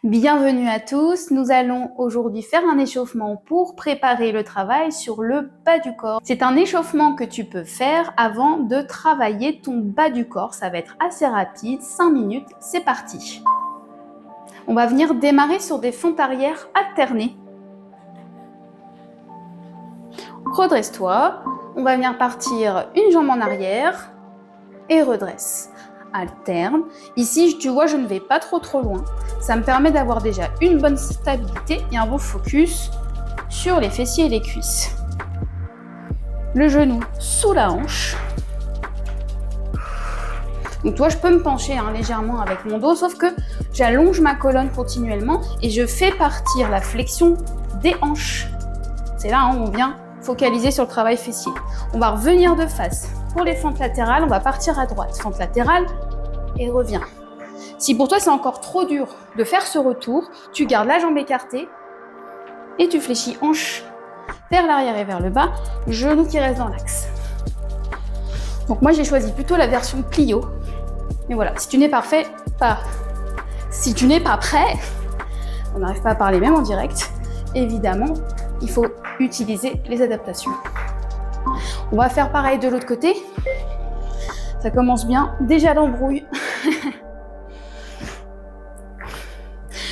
Bienvenue à tous, nous allons aujourd'hui faire un échauffement pour préparer le travail sur le bas du corps. C'est un échauffement que tu peux faire avant de travailler ton bas du corps, ça va être assez rapide, 5 minutes, c'est parti. On va venir démarrer sur des fentes arrière alternées. Redresse-toi, on va venir partir une jambe en arrière et redresse. Alterne. Ici, tu vois, je ne vais pas trop loin. Ça me permet d'avoir déjà une bonne stabilité et un bon focus sur les fessiers et les cuisses. Le genou sous la hanche. Donc toi, je peux me pencher légèrement avec mon dos, sauf que j'allonge ma colonne continuellement et je fais partir la flexion des hanches. C'est là où on vient focaliser sur le travail fessier. On va revenir de face. Pour les fentes latérales, on va partir à droite. Fente latérale et reviens. Si pour toi c'est encore trop dur de faire ce retour, tu gardes la jambe écartée et tu fléchis hanche vers l'arrière et vers le bas, genou qui reste dans l'axe. Donc moi j'ai choisi plutôt la version plio. Mais voilà, si tu n'es pas prêt, on n'arrive pas à parler même en direct, évidemment, il faut utiliser les adaptations. On va faire pareil de l'autre côté. Ça commence bien. Déjà l'embrouille.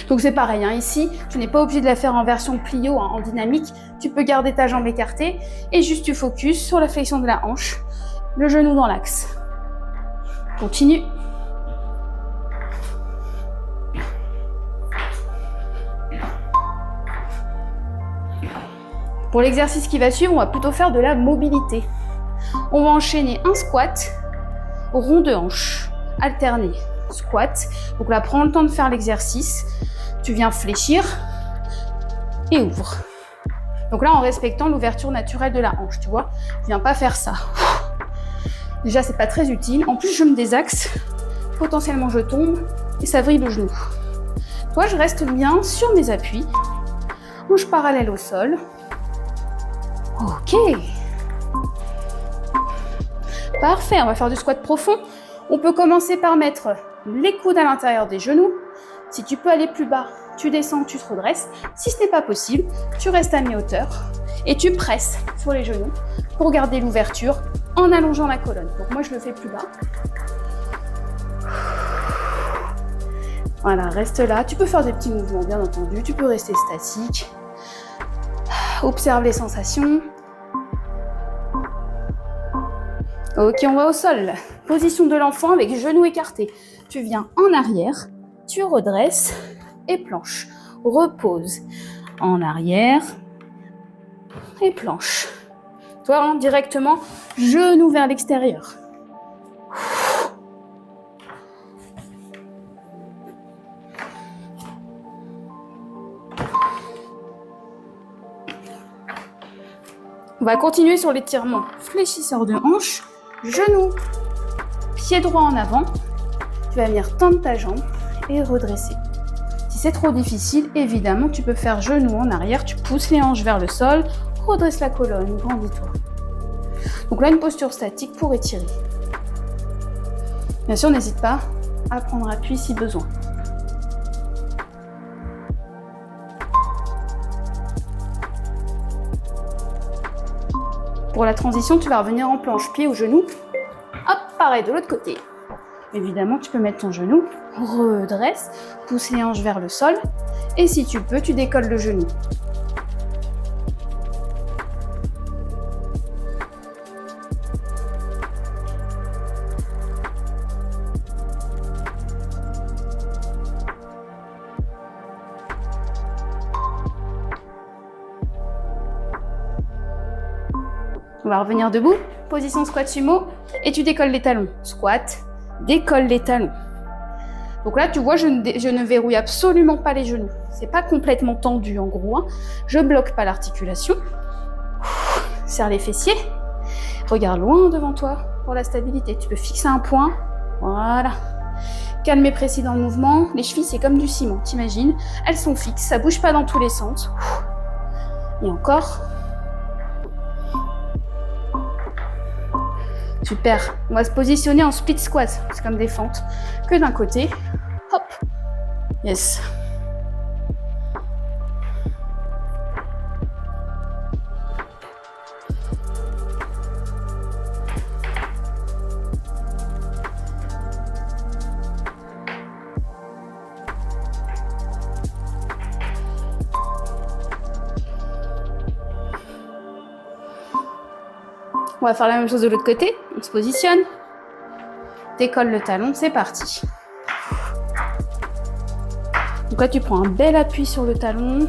Donc c'est pareil. Ici, tu n'es pas obligé de la faire en version plio, en dynamique. Tu peux garder ta jambe écartée et juste tu focus sur la flexion de la hanche, le genou dans l'axe. Continue. Pour l'exercice qui va suivre, on va plutôt faire de la mobilité. On va enchaîner un squat, rond de hanche, alterné, squat. Donc là, prends le temps de faire l'exercice. Tu viens fléchir et ouvre. Donc là, en respectant l'ouverture naturelle de la hanche, tu vois. Je viens pas faire ça. Déjà, c'est pas très utile. En plus, je me désaxe. Potentiellement, je tombe et ça vrille le genou. Toi, je reste bien sur mes appuis. Hanche parallèle au sol. Ok. Parfait, on va faire du squat profond. On peut commencer par mettre les coudes à l'intérieur des genoux. Si tu peux aller plus bas, tu descends, tu te redresses. Si ce n'est pas possible, tu restes à mi-hauteur et tu presses sur les genoux pour garder l'ouverture en allongeant la colonne. Donc moi, je le fais plus bas. Voilà, reste là. Tu peux faire des petits mouvements, bien entendu. Tu peux rester statique. Observe les sensations. Ok, on va au sol. Position de l'enfant avec genoux écartés. Tu viens en arrière, tu redresses et planche. Repose en arrière et planche. Toi, directement, genoux vers l'extérieur. On va continuer sur l'étirement. Fléchisseur de hanche, genou, pied droit en avant. Tu vas venir tendre ta jambe et redresser. Si c'est trop difficile, évidemment, tu peux faire genou en arrière. Tu pousses les hanches vers le sol, redresse la colonne, grandis-toi. Donc là, une posture statique pour étirer. Bien sûr, n'hésite pas à prendre appui si besoin. Pour la transition, tu vas revenir en planche, pied au genou. Hop, pareil de l'autre côté. Évidemment, tu peux mettre ton genou, redresse, pousse les hanches vers le sol. Et si tu peux, tu décolles le genou. On va revenir debout, position squat sumo, et tu décolles les talons. Squat, décolle les talons. Donc là, tu vois, je ne verrouille absolument pas les genoux. C'est pas complètement tendu en gros. Je bloque pas l'articulation. Serre les fessiers. Regarde loin devant toi pour la stabilité. Tu peux fixer un point. Voilà. Calme et précis dans le mouvement. Les chevilles, c'est comme du ciment, t'imagines. Elles sont fixes, ça bouge pas dans tous les sens. Et encore. Super. On va se positionner en split squat. C'est comme des fentes. Que d'un côté. Hop. Yes. On va faire la même chose de l'autre côté. On se positionne. Décolle le talon, c'est parti. Donc là, tu prends un bel appui sur le talon.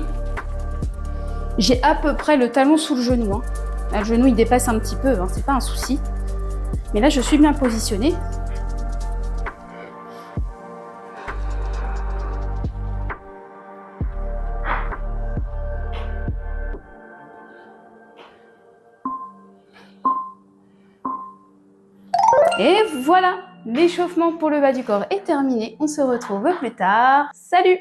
J'ai à peu près le talon sous le genou. Hein. Là, le genou, il dépasse un petit peu, hein, c'est pas un souci. Mais là, je suis bien positionnée. Et voilà, l'échauffement pour le bas du corps est terminé. On se retrouve plus tard. Salut!